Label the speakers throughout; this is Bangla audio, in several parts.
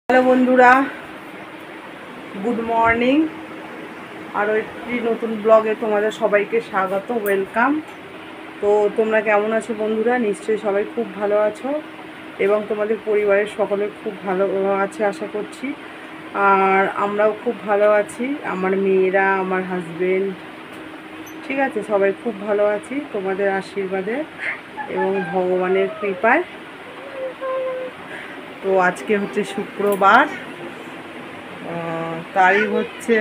Speaker 1: হ্যালো বন্ধুরা, গুড মর্নিং। আরও একটি নতুন ব্লগে তোমাদের সবাইকে স্বাগত, ওয়েলকাম। তো তোমরা কেমন আছো বন্ধুরা? নিশ্চয়ই সবাই খুব ভালো আছো এবং তোমাদের পরিবারের সকলে খুব ভালো আছে আশা করছি। আর আমরাও খুব ভালো আছি, আমার মেয়েরা, আমার হাজবেন্ড, ঠিক আছে, সবাই খুব ভালো আছি তোমাদের আশীর্বাদে এবং ভগবানের কৃপায়। তো আজকে হচ্ছে শুক্রবার, তারিখ হচ্ছে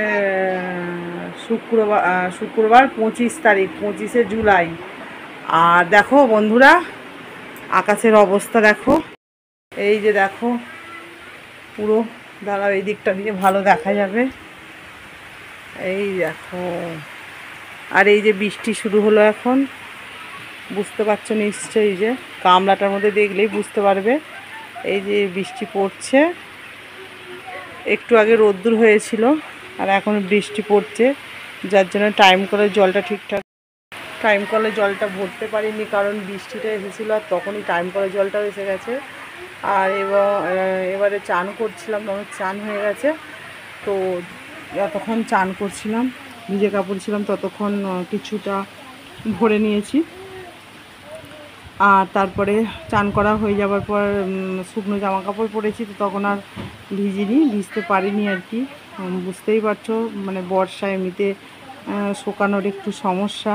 Speaker 1: শুক্রবার 25 তারিখ, 25শে জুলাই। আর দেখো বন্ধুরা, আকাশের অবস্থা দেখো, এই যে দেখো পুরো, দাঁড়াও এই দিকটা দিয়ে ভালো দেখা যাবে, এই দেখো। আর এই যে বৃষ্টি শুরু হলো এখন, বুঝতে পারছো নিশ্চয়ই, এই যে গামলাটার মধ্যে দেখলেই বুঝতে পারবে, এই যে বৃষ্টি পড়ছে। একটু আগে রোদ্দুর হয়েছিল আর এখন বৃষ্টি পড়ছে, যার জন্য টাইম কলে জলটা ভরতে পারিনি, কারণ বৃষ্টিটা এসেছিলো আর তখনই টাইম কলে জলটাও এসে গেছে। আর এবারে চান করছিলাম, আমার চান হয়ে গেছে। তো যতক্ষণ চান করছিলাম, ভিজে কাপড় ছিলাম, ততক্ষণ কিছুটা ভরে নিয়েছি। আর তারপরে চান করা হয়ে যাওয়ার পর শুকনো জামা কাপড় পরেছি, তো তখন আর ভিজতে পারিনি আর কি। বুঝতেই পারছো, মানে বর্ষা এমনিতে শুকানোর একটু সমস্যা,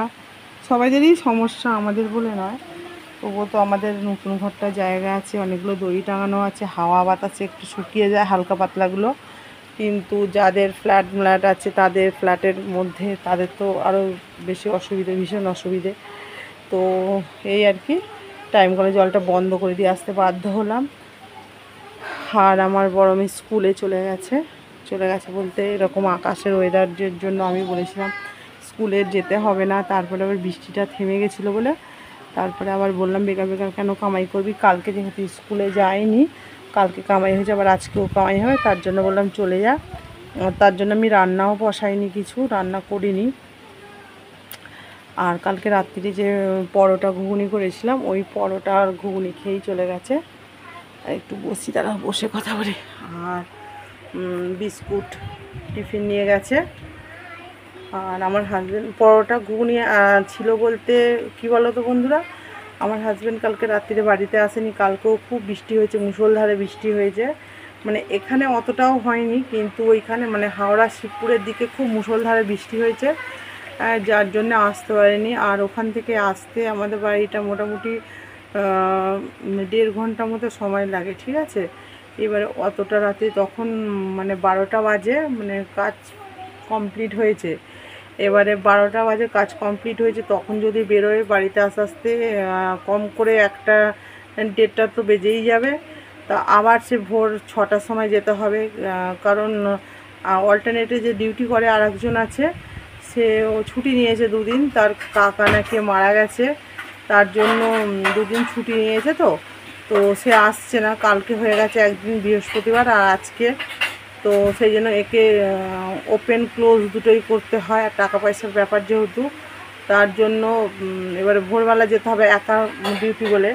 Speaker 1: সবাইদেরই সমস্যা, আমাদের বলে নয়। তবুও তো আমাদের নতুন ঘরটা জায়গা আছে, অনেকগুলো দড়ি টাঙানো আছে, হাওয়া বাতাসে একটু শুকিয়ে যায় হালকা পাতলাগুলো। কিন্তু যাদের ফ্ল্যাট আছে, তাদের ফ্ল্যাটের মধ্যে তাদের তো আরও বেশি অসুবিধে, ভীষণ অসুবিধে। তো এই আর কি, টাইম করে জলটা বন্ধ করে দিয়ে আসতে বাধ্য হলাম। আর আমার বড় মেয়ে স্কুলে চলে গেছে বলতে, এরকম আকাশের ওয়েদারের জন্য আমি বলেছিলাম স্কুলে যেতে হবে না। তারপরে আবার বৃষ্টিটা থেমে গেছিলো বলে তারপরে আবার বললাম, বেকার কেন কামাই করবি, কালকে যেহেতু স্কুলে যায়নি, কালকে কামাই হয়েছে, আবার আজকেও কামাই হবে, তার জন্য বললাম চলে যা। তার জন্য আমি রান্নাও বসাইনি, কিছু রান্না করিনি। আর কালকে রাত্রিরে যে পরোটা ঘুগনি করেছিলাম, ওই পরোটা আর ঘুগনি খেয়েই চলে গেছে। একটু বসি, তারা বসে কথা বলে। আর বিস্কুট টিফিন নিয়ে গেছে। আর আমার হাজব্যান্ড, পরোটা ঘুগনি ছিল বলতে কি বলো তো বন্ধুরা, আমার হাজব্যান্ড কালকে রাত্রিরে বাড়িতে আসেনি। কালকেও খুব বৃষ্টি হয়েছে, মুষলধারে বৃষ্টি হয়েছে। মানে এখানে অতটাও হয়নি, কিন্তু ওইখানে মানে হাওড়া শিবপুরের দিকে খুব মুষলধারে বৃষ্টি হয়েছে, যার জন্য আসতে পারেনি। আর ওখান থেকে আসতে আমাদের বাড়িটা মোটামুটি 1.5 ঘন্টা মতো সময় লাগে, ঠিক আছে। এবারে অতটা রাতে, তখন মানে 12টা বাজে, মানে কাজ কমপ্লিট হয়েছে। এবারে 12টা বাজে কাজ কমপ্লিট হয়েছে, তখন যদি বেরোয় বাড়িতে আস্তে আস্তে কম করে 1টা 1:30টা তো বেজেই যাবে। তা আবার সে ভোর 6টার সময় যেতে হবে, কারণ অল্টারনেটে যে ডিউটি করে আর একজন আছে, সে ও ছুটি নিয়েছে 2 দিন, তার কাকা নাকি মারা গেছে, তার জন্য 2 দিন ছুটি নিয়েছে। তো তো সে আসছে না, কালকে হয়ে গেছে একদিন, বৃহস্পতিবার আর আজকে। তো সেই জন্য একে ওপেন ক্লোজ দুটোই করতে হয়, আর টাকা পয়সার ব্যাপার যেহেতু, তার জন্য এবারে ভোরবেলা যেতে হবে একা ডিউটি বলে।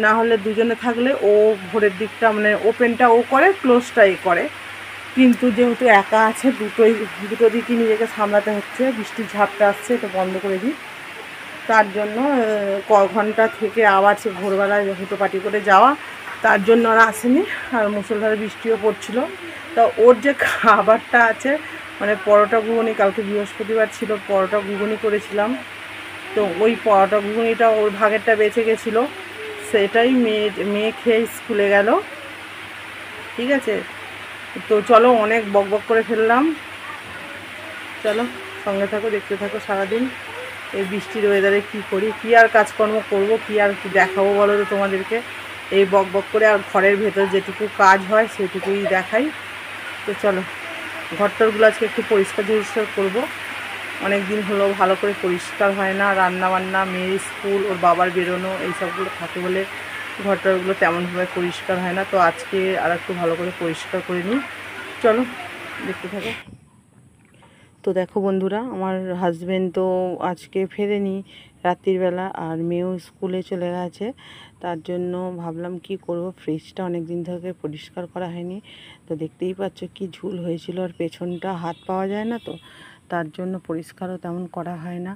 Speaker 1: না হলে দুজনে থাকলে ও ভোরের দিকটা মানে ওপেনটা ও করে, ক্লোজটা এ করে। কিন্তু যেহেতু একা আছে, দুটো দিকই নিজেকে সামলাতে হচ্ছে। বৃষ্টির ঝাপটা আসছে, এটা বন্ধ করে দিই। তার জন্য ক ঘন্টা থেকে আবার সে ভোরবেলায় হুটোপাটি করে যাওয়া, তার জন্য আর আসেনি। আর মুষলধারে বৃষ্টিও পড়ছিল। তা ওর যে খাবারটা আছে, মানে পরোটা ঘুগনি, কালকে বৃহস্পতিবার ছিল, পরোটা ঘুগনি করেছিলাম। তো ওই পরোটা ঘুগনিটা ওর ভাগেরটা বেঁচে গেছিলো, সেটাই মেয়ে খেয়ে স্কুলে গেল, ঠিক আছে। তো চলো, অনেক বকবক করে ফেললাম, চলো সঙ্গে থাকো, দেখতে থাকো সারাদিন এই বৃষ্টির ওয়েদারে কী করি, কী আর কাজকর্ম করব, কী আর দেখাবো বলো তো তোমাদেরকে। এই বকবক করে আর ঘরের ভেতর যেটুকু কাজ হয় সেটুকুই দেখাই। তো চলো, ঘরটরগুলো আজকে একটু পরিষ্কার করবো। অনেক দিন হলো ভালো করে পরিষ্কার হয় না, রান্না বান্না, মেয়ের স্কুল, ওর বাবার বেরোনো, এইসবগুলো থাকে বলে ঘরটরগুলো তেমনভাবে পরিষ্কার হয় না। তো আজকে আর একটু ভালো করে পরিষ্কার করে নিই, চলো দেখতে থাকো। তো দেখো বন্ধুরা, আমার হাজবেন্ড তো আজকে ফেরেনি রাত্রিবেলা, আর মেয়েও স্কুলে চলে গেছে। তার জন্য ভাবলাম কি করব, ফ্রিজটা অনেক দিন থেকে পরিষ্কার করা হয়নি। তো দেখতেই পাচ্ছ কি ঝুল হয়েছিল, আর পেছনটা হাত পাওয়া যায় না, তো তার জন্য পরিষ্কারও তেমন করা হয় না।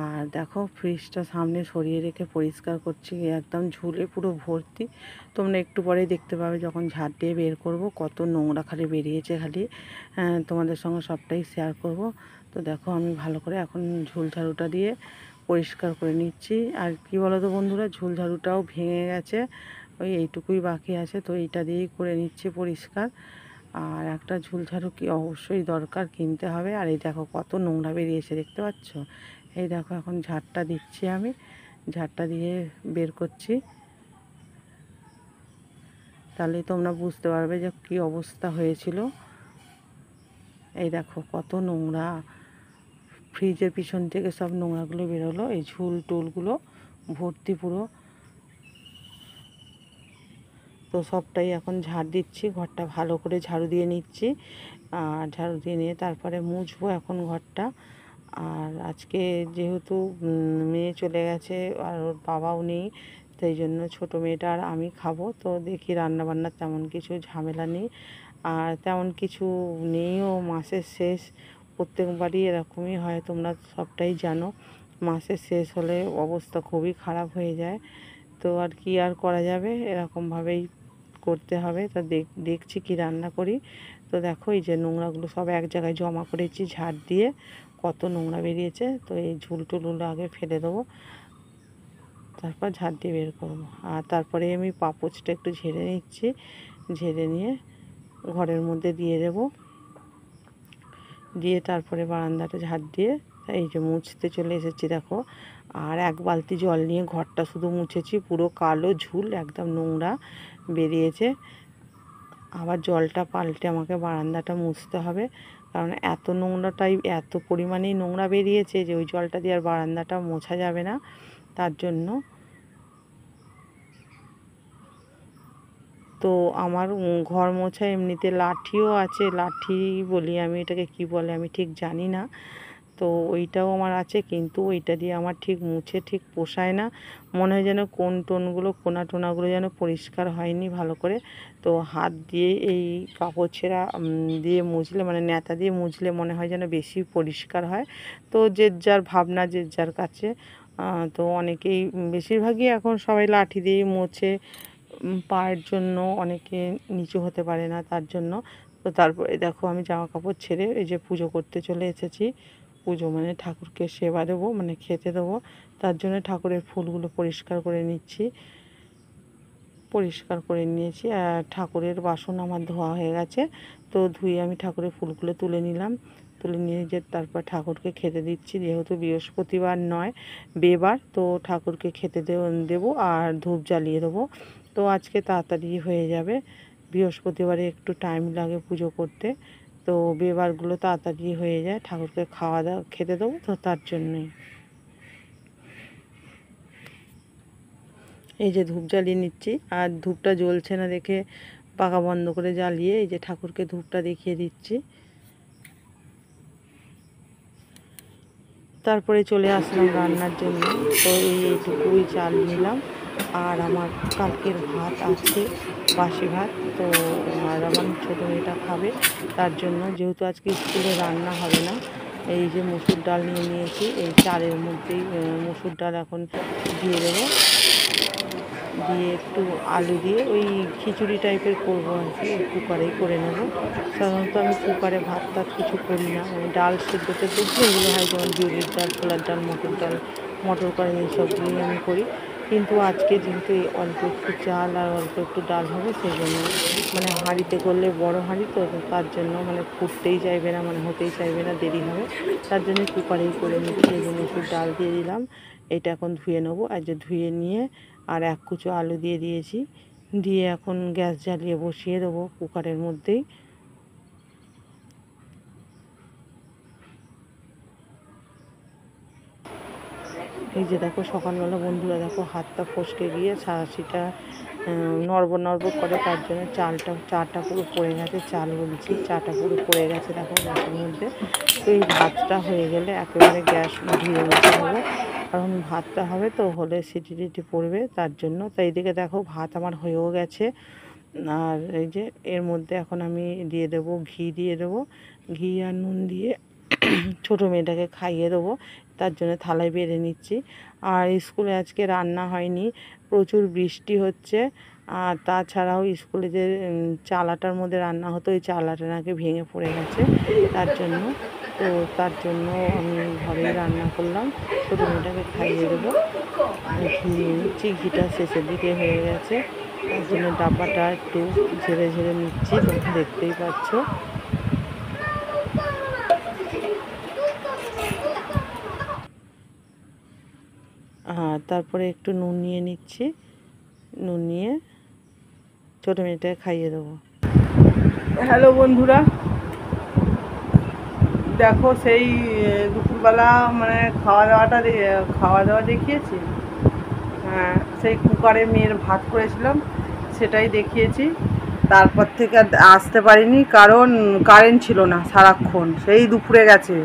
Speaker 1: আর দেখো ফ্রিজটা সামনে সরিয়ে রেখে পরিষ্কার করছি, একদম ঝুলে পুরো ভর্তি। তোমরা একটু পরেই দেখতে পাবে যখন ঝাড় দিয়ে বের করব, কত নোংরা খালি বেরিয়েছে খালি। তোমাদের সঙ্গে সবটাই শেয়ার করব। তো দেখো আমি ভালো করে এখন ঝুল ঝাড়ুটা দিয়ে পরিষ্কার করে নিচ্ছি। আর কি বলো তো বন্ধুরা, ঝুল ঝাড়ুটাও ভেঙে গেছে, ওই এইটুকুই বাকি আছে, তো এইটা দিয়েই করে নিচ্ছি পরিষ্কার। আর একটা ঝুল ঝাড়ু কি অবশ্যই দরকার, কিনতে হবে। আর এই দেখো কত নোংরা বেরিয়েছে, দেখতে পাচ্ছ? এই দেখো এখন ঝাড়টা দিচ্ছি, আমি ঝাড়টা দিয়ে বের করছি, তাহলে তোমরা বুঝতে পারবে যে কী অবস্থা হয়েছিল। এই দেখো কত নোংরা, ফ্রিজের পিছন থেকে সব নোংরাগুলো বেরোলো, এই ঝুল টুলগুলো ভর্তি পুরো। তো সবটাই এখন ঝাড় দিচ্ছি, ঘরটা ভালো করে ঝাড়ু দিয়ে নিচ্ছি। আর ঝাড়ু দিয়ে নিয়ে তারপরে মুছবো এখন ঘরটা। আর আজকে যেহেতু মেয়ে চলে গেছে আর ওর বাবাও নেই, সেই জন্য ছোটো মেয়েটা আর আমি খাবো। তো দেখি রান্নাবান্নার তেমন কিছু ঝামেলা নেই, আর তেমন কিছু নেইও। মাসের শেষ, প্রত্যেকবারই এরকমই হয়, তোমরা সবটাই জানো। মাসের শেষ হলে অবস্থা খুবই খারাপ হয়ে যায়। তো আর কি আর করা যাবে, এরকমভাবেই করতে হবে। তো দেখছি কি রান্না করি। তো দেখো এই যে নোংরাগুলো সব এক জায়গায় জমা করেছি ঝাড় দিয়ে, কত নোংরা বেরিয়েছে। তো এই ঝুল টুলগুলো আগে ফেলে দেবো, তারপর ঝাড় দিয়ে বের করবো। আর তারপরে আমি পাপোচটা একটু ঝেড়ে নিচ্ছি, ঝেড়ে নিয়ে ঘরের মধ্যে দিয়ে দেবো, দিয়ে তারপরে বারান্দাটা ঝাড় দিয়ে এই যে মুছতে চলে এসেছি দেখো। আর এক বালতি জল নিয়ে ঘরটা শুধু মুছেছি, পুরো কালো ঝুল একদম নোংরা বেরিয়েছে। আবার জলটা পাল্টে আমাকে বারান্দাটা মুছতে হবে, কারণ এত নোংরাটাই এত পরিমাণেই নোংরা বেরিয়েছে যে ওই জলটা দিয়ে আর বারান্দাটা মোছা যাবে না। তার জন্য তো আমার ঘর মোছা এমনিতে লাঠিও আছে, লাঠি বলি আমি এটাকে, কি বলে আমি ঠিক জানি না। তো ওইটাও আমার আছে, কিন্তু ওইটা দিয়ে আমার ঠিক মুছে ঠিক পোষায় না। মনে হয় যেন কোন টোনগুলো কোনা টোনাগুলো যেন পরিষ্কার হয়নি ভালো করে। তো হাত দিয়ে এই কাপড় ছেঁড়া দিয়ে মুছলে, মানে ন্যাতা দিয়ে মুছলে মনে হয় যেন বেশি পরিষ্কার হয়। তো যে যার ভাবনা, যে যার কাছে। তো অনেকেই, বেশিরভাগই এখন সবাই লাঠি দিয়েই মোছে, পায়ের জন্য অনেকে নিচু হতে পারে না, তার জন্য। তো তারপরে দেখো আমি জামা কাপড় ছেড়ে এই যে পুজো করতে চলে এসেছি। পুজো মানে ঠাকুরকে সেবা দেবো, মানে খেতে দেবো। তার জন্য ঠাকুরের ফুলগুলো পরিষ্কার করে নিচ্ছি, পরিষ্কার করে নিয়েছি। আর ঠাকুরের বাসন আমার ধোয়া হয়ে গেছে, তো ধুয়ে আমি ঠাকুরের ফুলগুলো তুলে নিলাম। তুলে নিয়ে যে তারপর ঠাকুরকে খেতে দিচ্ছি, যেহেতু বৃহস্পতিবার নয় বেবার, তো ঠাকুরকে খেতে দেবো আর ধূপ জ্বালিয়ে দেবো। তো আজকে তাড়াতাড়ি হয়ে যাবে, বৃহস্পতিবারে একটু টাইম লাগে পুজো করতে, তো বেবারগুলো তাড়াতাড়ি হয়ে যায়, ঠাকুরকে খাওয়া দাওয়া খেতে দেবো, তো তার জন্যই। এই যে ধূপ জ্বালিয়ে নিচ্ছি, আর ধূপটা জ্বলছে না দেখে পাকা বন্ধ করে জ্বালিয়ে এই যে ঠাকুরকে ধূপটা দেখিয়ে দিচ্ছি। তারপরে চলে আসলাম রান্নার জন্য। তো এইটুকুই চাল নিলাম, আর আমার কালকের ভাত আছে, বাসি ভাত। তো আর আমার ছোটো মেয়েটা খাবে, তার জন্য যেহেতু আজকে স্কুলে রান্না হবে না, এই যে মুসুর ডাল নিয়ে নিয়েছি, এই চালের মধ্যেই মুসুর ডাল এখন দিয়ে দেবো, দিয়ে একটু আলু দিয়ে ওই খিচুড়ি টাইপের করবো আর কি, কুকারেই করে নেব। সাধারণত আমি কুকারে ভাত টাত কিছু করি না, মানে ডাল সেদ্ধ টেদ্ধ এগুলো হয়, যেমন বিউলির ডাল, ছোলার ডাল, মটর কড়াই এইসবগুলোই আমি করি। কিন্তু আজকে যেহেতু অল্প একটু চাল আর অল্প একটু ডাল হবে, সেই জন্য মানে হাঁড়িতে করলে বড় হাঁড়ি, তো তার জন্য মানে ফুটতেই চাইবে না, মানে হতেই চাইবে না, দেরি হবে। তার জন্য কুকারেই করে নিচ্ছি। এই জন্য একটু ডাল দিয়ে দিলাম, এটা এখন ধুয়ে নেবো। আর যে ধুয়ে নিয়ে আর এক কুচো আলু দিয়ে দিয়েছি, দিয়ে এখন গ্যাস জ্বালিয়ে বসিয়ে দেবো কুকারের মধ্যেই। এই যে দেখো সকালবেলা বন্ধুরা দেখো হাতটা ফসকে গিয়ে সারাশিটা নড়বড় করে, তার জন্য চাটা পুরো পড়ে গেছে, চাল বলছি চাটা পুরো পড়ে গেছে দেখো গ্যাসের মধ্যে। তো এই ভাতটা হয়ে গেলে একেবারে গ্যাস ধুয়ে নিতে হবে, কারণ ভাতটা হবে তো হলে সিটি টিটি পড়বে, তার জন্য। তাই এদিকে দেখো ভাত আমার হয়েও গেছে। আর এই যে এর মধ্যে এখন আমি দিয়ে দেবো ঘি, দিয়ে দেবো ঘি আর নুন দিয়ে ছোটো মেয়েটাকে খাইয়ে দেবো, তার জন্য থালায় বেড়ে নিচ্ছি। আর স্কুলে আজকে রান্না হয়নি, প্রচুর বৃষ্টি হচ্ছে। আর তাছাড়াও স্কুলে যে চালাটার মধ্যে রান্না হতো, ওই চালাটা নাকি ভেঙে পড়ে গেছে, তার জন্য আমি ঘরেই রান্না করলাম, ছোটো মেয়েটাকে খাইয়ে দেবো। ঘি নিয়ে নিচ্ছি, ঘিটা শেষের দিকে হয়ে গেছে, তার জন্য ডাব্বাটা একটু ঝেড়ে ঝেড়ে নিচ্ছি, তোমরা দেখতেই পাচ্ছ। তারপরে একটু নুন নিয়ে নিচ্ছি, নুন নিয়ে ছোটো মেয়েটাকে খাইয়ে দেবো। হ্যালো বন্ধুরা, দেখো সেই দুপুরবেলা মানে খাওয়া দাওয়া দেখিয়েছি। হ্যাঁ, সেই কুকারে মেয়ের ভাত করেছিলাম সেটাই দেখিয়েছি। তারপর থেকে আসতে পারিনি, কারণ কারেন্ট ছিল না সারাক্ষণ, সেই দুপুরে গেছে।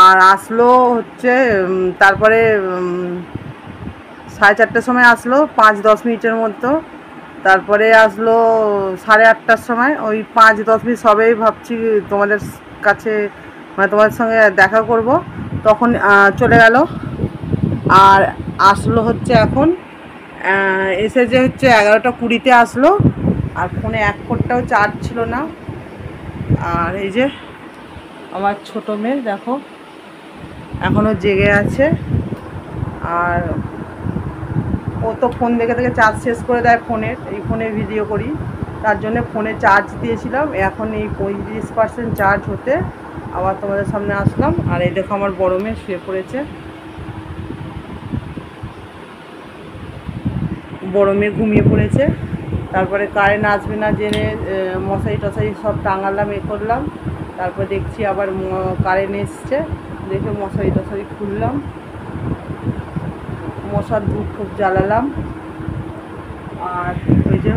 Speaker 1: আর আসলো হচ্ছে তারপরে 4:30টার সময় আসলো, 5-10 মিনিটের মধ্যে। তারপরে আসলো 8:30টার সময়, ওই 5-10 মিনিট সবেই ভাবছি তোমাদের কাছে মানে তোমাদের সঙ্গে দেখা করব, তখন চলে গেল। আর আসলো হচ্ছে এখন এসে যে হচ্ছে 11:20-তে আসলো, আর ফোনে 1 ফোঁটাও চার্জ ছিল না। আর এই যে আমার ছোটো মেয়ে দেখো এখনও জেগে আছে, আর ও তো ফোন দেখে দেখে চার্জ শেষ করে দেয় ফোনের, এই ফোনে ভিডিও করি, তার জন্য ফোনে চার্জ দিয়েছিলাম। এখন এই 35% চার্জ হতে আবার তোমাদের সামনে আসলাম। আর এই দেখো আমার বড় মেয়ে শুয়ে পড়েছে, বড় মেয়ে ঘুমিয়ে পড়েছে। তারপরে কারেন্ট আসবে না জেনে মশারি টশারি সব টাঙালাম, করলাম। তারপর দেখছি আবার কারেন্ট এসছে, দেখে মশারি টশারি খুললাম, মশার ধূপ খুব জ্বালালাম। আর ওই যে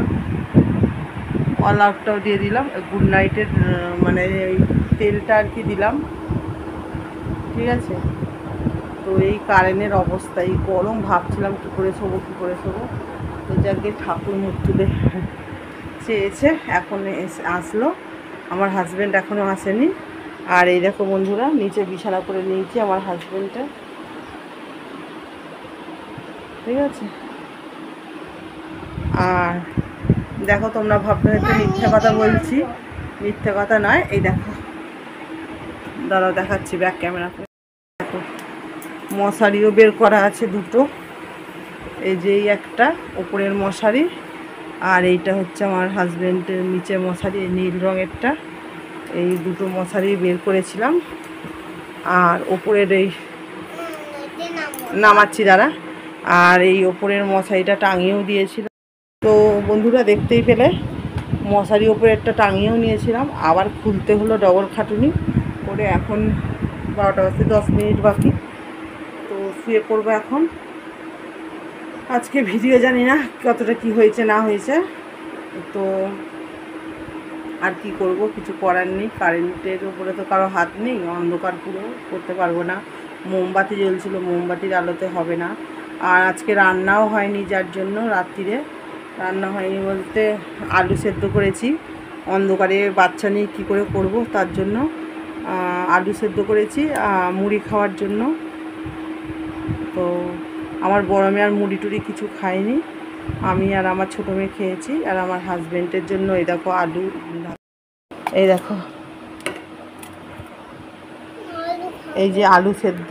Speaker 1: অল আউটটাও দিয়ে দিলাম, গুড নাইটের মানে ওই তেলটা আর কি দিলাম, ঠিক আছে। তো এই কারেন্টের অবস্থা, এই গরম, ভাবছিলাম কী করে শোবো। তো যাকে ঠাকুর মুখ তুলে চেয়েছে, এখন আসলো। আমার হাজব্যান্ড এখনও আসেনি। আর এই দেখো বন্ধুরা, নিচে বিছানা করে নিয়েছি আমার হাজব্যান্ডটা, ঠিক আছে। আর দেখো তোমরা ভাবতে হয়তো মিথ্যে কথা বলছি, মিথ্যে কথা নয়। এই দেখো, দাঁড়াও দেখাচ্ছি ব্যাক ক্যামেরা করে। দেখো মশারিও বের করা আছে দুটো, এই যে একটা উপরের মশারি, আর এইটা হচ্ছে আমার হাজব্যান্ডের নিচে মশারি, নীল রঙেরটা। এই দুটো মশারি বের করেছিলাম। আর ওপরের এই নামাচ্ছি দ্বারা, আর এই ওপরের মশারিটা টাঙিয়েও দিয়েছিলাম। তো বন্ধুরা দেখতেই পেলে, মশারি ওপরে একটা টাঙিয়েও নিয়েছিলাম, আবার খুলতে হলো ডবল খাটুনি করে। এখন 12টা বাজতে 10 মিনিট বাকি, তো শুয়ে পড়বো এখন। আজকে ভিডিও জানি না কতটা কি হয়েছে না হয়েছে, তো আর কি করব, কিছু করার নেই। কারেন্টের উপরে তো কারো হাত নেই, অন্ধকার পুরো করতে পারবো না। মোমবাতি জ্বলছিল, মোমবাতির আলোতে হবে না। আর আজকে রান্নাও হয়নি, যার জন্য রাত্রিরে রান্না হয়নি বলতে আলু সেদ্ধ করেছি, অন্ধকারে বাচ্চা নিয়ে কী করে করব, তার জন্য আলু সেদ্ধ করেছি মুড়ি খাওয়ার জন্য। তো আমার বড় মেয়ে আর মুড়ি টুড়ি কিছু খায়নি, আমি আর আমার ছোটো মেয়ে খেয়েছি। আর আমার হাজব্যান্ডের জন্য এই দেখো আলু, এই দেখো এই যে আলু সেদ্ধ,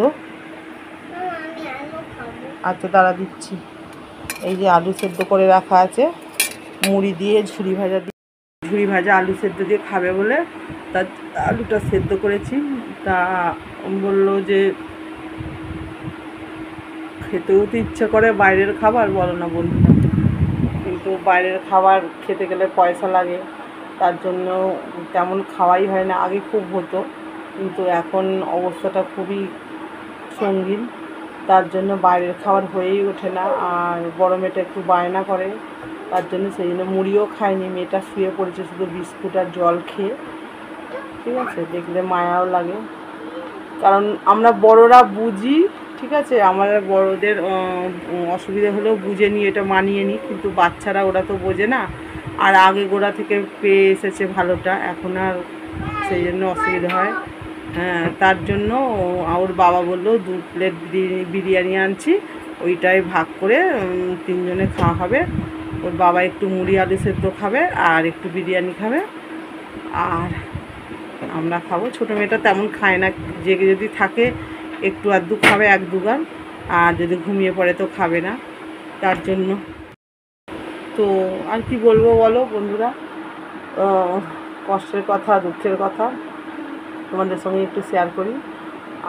Speaker 1: আচ্ছা দাঁড়া দিচ্ছি। এই যে আলু সেদ্ধ করে রাখা আছে, মুড়ি দিয়ে ঝুরি ভাজা আলু সেদ্ধ দিয়ে খাবে বলে তা আলুটা সেদ্ধ করেছি। তা বললো যে খেতেও তো ইচ্ছে করে বাইরের খাবার, বলো না বন্ধুরা, কিন্তু বাইরের খাবার খেতে গেলে পয়সা লাগে, তার জন্য তেমন খাওয়াই হয় না। আগে খুব হতো, কিন্তু এখন অবস্থাটা খুবই সঙ্গীন, তার জন্য বাইরের খাবার হয়েই ওঠে না। আর বড় মেয়েটা একটু বায়না করে, তার জন্য সেই জন্য মুড়িও খায়নি, মেয়েটা শুয়ে পড়েছে শুধু বিস্কুট আর জল খেয়ে। ঠিক আছে, দেখলে মায়াও লাগে, কারণ আমরা বড়রা বুঝি, ঠিক আছে, আমাদের বড়দের অসুবিধা হলেও বুঝে নিই, এটা মানিয়ে নিই, কিন্তু বাচ্চারা ওরা তো বোঝে না। আর আগে গোড়া থেকে পেয়ে এসেছে ভালোটা, এখন আর সেই জন্য অসুবিধা হয়। হ্যাঁ, তার জন্য ওর বাবা বললো 2 প্লেট বিরিয়ানি আনছি, ওইটাই ভাগ করে 3 জনে খাওয়া হবে। ওর বাবা একটু মুড়ি আলু সেদ্ধ খাবে আর একটু বিরিয়ানি খাবে, আর আমরা খাবো। ছোটো মেয়েটা তেমন খায় না, জেগে যদি থাকে একটু আধটু খাবে 1-2 গাল, আর যদি ঘুমিয়ে পড়ে তো খাবে না। তার জন্য তো আর কি বলবো বলো বন্ধুরা, কষ্টের কথা, দুঃখের কথা তোমাদের সঙ্গে একটু শেয়ার করি।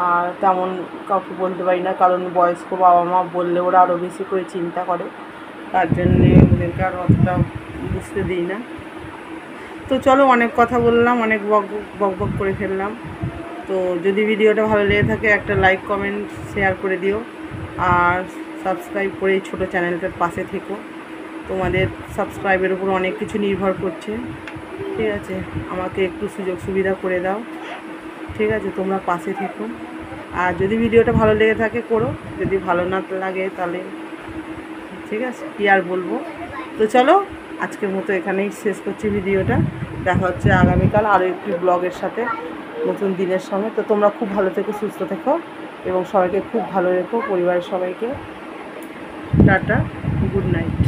Speaker 1: আর তেমন কাউকে বলতে পারি না, কারণ বয়স্ক বাবা মা বললে ওরা আরও বেশি করে চিন্তা করে, তার জন্যে ওদেরকে আর অতটা বুঝতে দিই না। তো চলো, অনেক কথা বললাম, অনেক বক করে ফেললাম। তো যদি ভিডিওটা ভালো লেগে থাকে একটা লাইক কমেন্ট শেয়ার করে দিও, আর সাবস্ক্রাইব করে এই ছোটো চ্যানেলটার পাশে থেকো। তোমাদের সাবস্ক্রাইবের উপর অনেক কিছু নির্ভর করছে, ঠিক আছে, আমাকে একটু সুযোগ সুবিধা করে দাও, ঠিক আছে, তোমরা পাশে থেকো। আর যদি ভিডিওটা ভালো লেগে থাকে করো, যদি ভালো না লাগে তাহলে ঠিক আছে, কী আর বলবো। তো চলো, আজকের মতো এখানেই শেষ করছি ভিডিওটা। দেখা হচ্ছে আগামীকাল আরও একটি ব্লগের সাথে, নতুন দিনের সঙ্গে। তো তোমরা খুব ভালো থেকো, সুস্থ থেকো, এবং সবাইকে খুব ভালো রেখো, পরিবারের সবাইকে। Tata, good night.